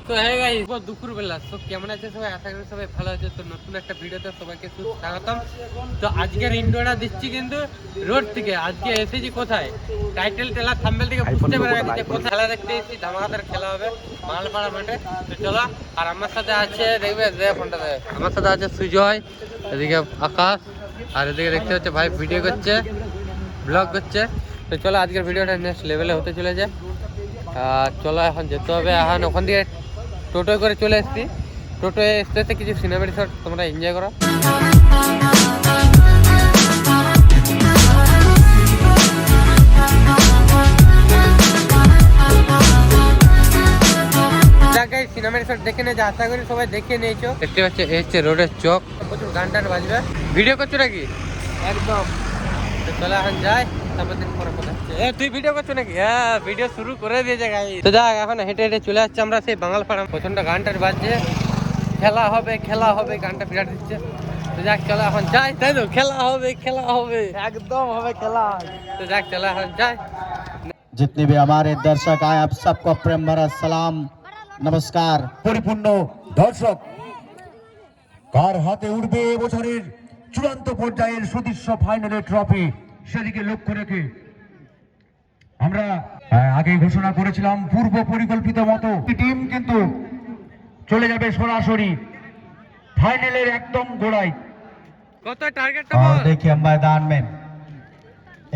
তো হ্যাঁ গাইস, দুপুরবেলা তো কেমন আছে সবাই? আশা করি সবাই ভালো আছে। তো নতুন একটা ভিডিওতে সবাইকে স্বাগতম। তো আজকের ইন্ট্রোটা দিচ্ছি কিন্তু রোড থেকে। আজকে এসেছি কোথায়? টাইটেল টেলা থাম্বনেল থেকে বুঝতে পেরে গেছি যে কোথায় খেলা দেখতে এসেছি। ধামাকাদার খেলা হবে মালপাড়া মাঠে। তো চলো। আর আমার সাথে আছে, দেখবে ফোনটা দেখ, আমার সাথে আছে সুজয়, এদিকে আকাশ, আর এদিকে দেখতে হচ্ছে ভাই ভিডিও করছে, ব্লগ করছে। তো চলো আজকের ভিডিওটা নেক্সট লেভেলে হতে চলেছে। চলো এখন যেতে হবে। এখন ওখান দিয়ে টোটোয় করে চলে এসেছি। টোটোয় আসতে কিছু সিনেমাটিক শট তোমরা এনজয় করো। সিনেমাটিক শট দেখে নিয়েছে, আশা করি সবাই দেখে নিয়েছো। দেখতে পাচ্ছ এই হচ্ছে রোডের চক, প্রচুর গান টান বাজবে। ভিডিও করছো নাকি? একদম। তো চলো এখন যাই, তারপর দিন পরে কথা হচ্ছে। তুই ভিডিও করছো নাকি? হ্যাঁ, ভিডিও শুরু করে দিয়েছে গাই। তো যাক, এখন হেঁটে হেঁটে চলে যাচ্ছি আমরা সেই বাঙালপাড়া। প্রচন্ড গান টান বাজছে, খেলা হবে খেলা হবে, গানটা বিরাট দিচ্ছে। তো যাক চলো এখন যাই, তাই তো? খেলা হবে খেলা হবে, একদম হবে খেলা। তো যাক চলো এখন যাই। जितने भी हमारे दर्शक आए आप सबको प्रेम भरा सलाम नमस्कार। পরিপূর্ণ দর্শক, কার হাতে উঠবে এবছরের চূড়ান্ত পর্যায়ের সুদৃশ্য ফাইনালের ট্রফি, সেদিকে লক্ষ্য রেখে আমরা আগেই ঘোষণা করেছিলাম পূর্ব পরিকল্পিত মতো টিম কিন্তু চলে যাবে সরাসরি ফাইনালের একদম গোড়ায়। কত টার্গেটটা और বল। देखिए मैदान में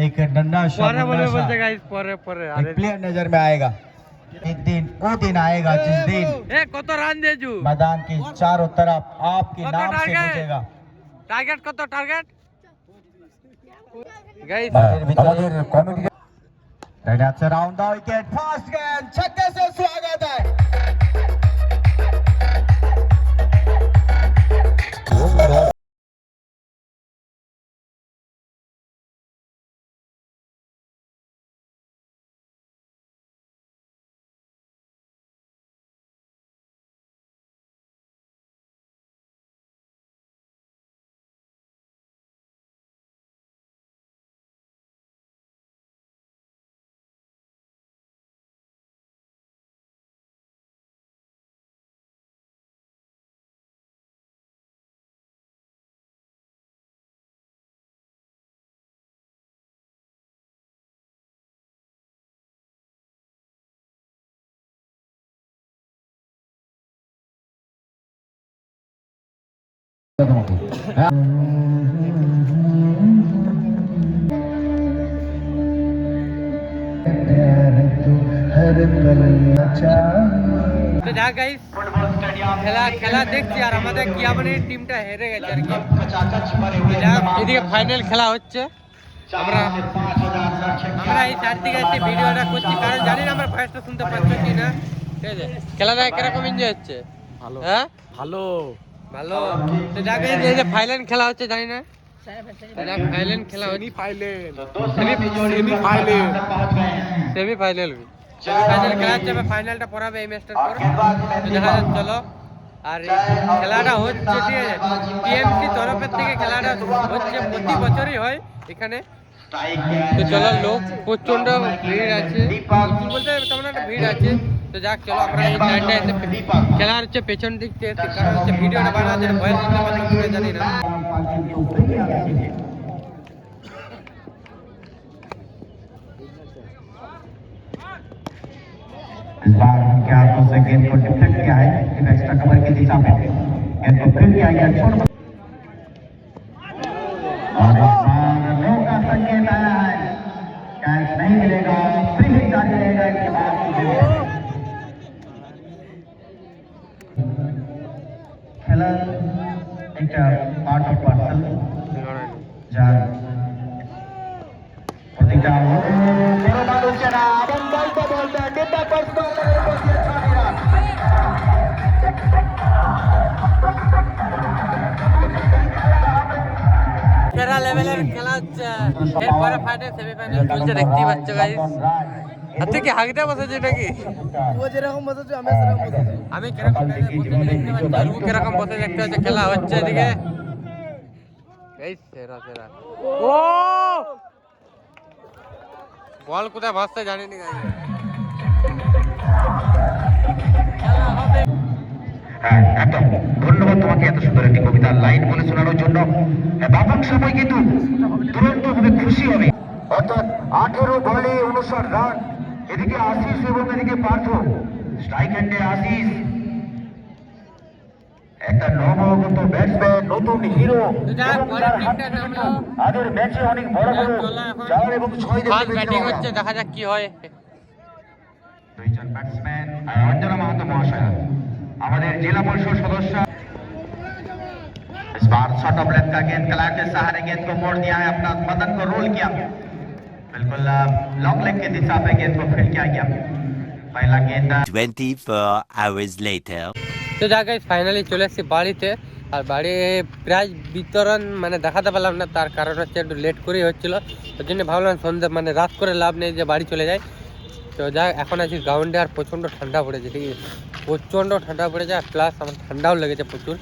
एक नन्हा सा পরে বলে मुन्ना सा বলতে গাইস, পরে পরে। एक प्लेयर नजर में आएगा। एक दिन वो दिन आएगा जिस दिन কত রান দিয়েছু? मैदान की चारों तरफ आपके कत नाम से टारगेट? गूंजेगा। টার্গেট কত? টার্গেট গাইস আমাদের committee Right after round the wicket, fast game, छक्के से स्वागत है। তো যা গাইস, খেলা দেখছি। আর আমাদের কিয়াবানির টিমটা হেরে গেছে আর কি। এদিকে ফাইনাল খেলা হচ্ছে। আমরা এই চারদিকে এসে ভিডিওটা করছি, কারণ জানি না আমার ভয়েসটা শুনতে পাচ্ছ কি না। ঠিক আছে, খেলাটা কিরকম এনজয় হচ্ছে? ভালো। হ্যাঁ ভালো ভালো। তো যা গাইস, এই যে ফাইনাল খেলা হচ্ছে, জানি না ফাইনাল খেলা হচ্ছে। সেমিফাইনাল খেলা হচ্ছে। ফাইনালটা পড়াবে এই ম্যাচটার পর। দেখা যাক চলো। আর খেলাটা হচ্ছে, ঠিক আছে, টিএমসি তরফের থেকে খেলাটা হচ্ছে, প্রতি বছরই হয় এখানে। তো চলো, লোক প্রচন্ড ভিড় আছে, বলতে তেমন একটা ভিড় আছে। তো যাক চলো, আমরা এই লাইনটা এসে খেলার হচ্ছে পেছন দিক থেকে, কারণ হচ্ছে ভিডিওটা বানাতে ভয়েস দিতে পারলাম জানি না। इस बार उनके हाथों से गेंद को डिफेक्ट किया है, लेकिन एक्स्ट्रा कवर की दिशा में गेंद को फिर किया गया छोड़ और इस बार नो का संकेत आया है, कैच नहीं मिलेगा, फ्री हिट जारी रहेगा। इसके बाद খেলা একটা পার্ট অফ পার্সেল যার প্রতিটা বড় মানুষেরা এবং বলতে বলতে ডিব্বা সেরা লেভেলের খেলা হচ্ছে। এরপরে ফাইনাল সেমিফাইনাল চলছে, দেখতেই পাচ্ছ গাইস। আর তুই কি হাগতে বসেছিস নাকি? ও যেরকম বসেছে আমি সেরকম বসেছি। আমি কিরকম বসেছি দেখতে পাচ্ছি, আর ও কিরকম বসে দেখতে পাচ্ছি। খেলা হচ্ছে এদিকে গাইস, সেরা সেরা। ও বল কোথায় ভাসতে জানি না গাইস। খেলা হবে। বেশিরভাগ সময় কিন্তু দুরন্ত হবে, খুশি হবে। অর্থাৎ 18 বলে 59 রান। এদিকে আশিস এবং এদিকে পার্থ। স্ট্রাইক হ্যান্ডে আশিস, একটা নবগত ব্যাটসম্যান, নতুন হিরো, এবং তার হাত থেকে কিন্তু আগের ম্যাচে অনেক বড় বড় 4 এবং 6 ফার্স্ট দেখতে ব্যাটিং পেয়েছিলাম হচ্ছে, আমরা। দেখা যাক কি হয়। দুইজন ব্যাটসম্যান অঞ্জনা মাহাতো মহাশয়, আমাদের जिला परिषद सदस्य। इस बार शॉट ऑफ लेग का गेंद कला के सहारे गेंद को मोड़ दिया है, अपना बदन को रोल किया, बिल्कुल लॉन्ग लेग की दिशा पे गेंद को फील्ड किया गया। पहला गेंद 24 hours later. তো যাকে ফাইনালি চলে এসেছি বাড়িতে। আর বাড়ি প্রাইজ বিতরণ মানে দেখাতে পারলাম না, তার কারণ হচ্ছে একটু লেট করেই হচ্ছিলো। ওই জন্য ভাবলাম সন্ধ্যা মানে রাত করে লাভ নেই, যে বাড়ি চলে যায়। তো যা এখন আছি গ্রাউন্ডে, আর প্রচণ্ড ঠান্ডা পড়েছে, ঠিক আছে, প্রচণ্ড ঠান্ডা পড়েছে, আর প্লাস আমার ঠান্ডাও লেগেছে প্রচুর।